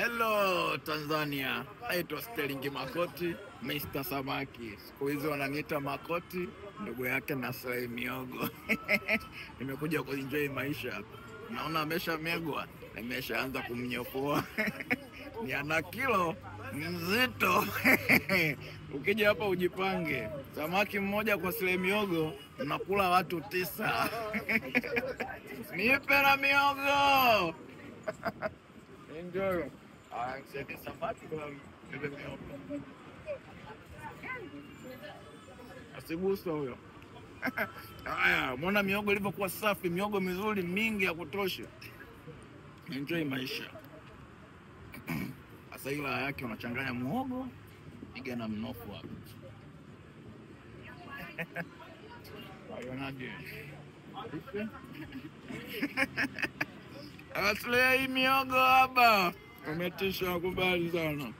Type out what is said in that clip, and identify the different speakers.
Speaker 1: Hello Tanzania, naitwa Sterling Makoti, Mr. Samaki. Siku hizi wananiita Makoti, ndugu yake na Slay Miogo. Nimekuja kuenjoy maisha. Naona ameshamegwa, nimeshaanza kumnyofoa. Ni ana kilo mzito. Ukija hapa ujipange. Samaki mmoja kwa Slay Miogo, unakula watu 9. Nipe na miogo. Enjoy. Sete samaki kwa miogo. Asigusa huyo. Haya, muona miogo ilivyokuwa safi, miogo mizuri mingi ya kutosha. Enjoy maisha. Sasa ila yake unachanganya muhogo, piga na mnofu hapo. Ayonaje? Slay Miogo hapa. Umetisha, kubali sana.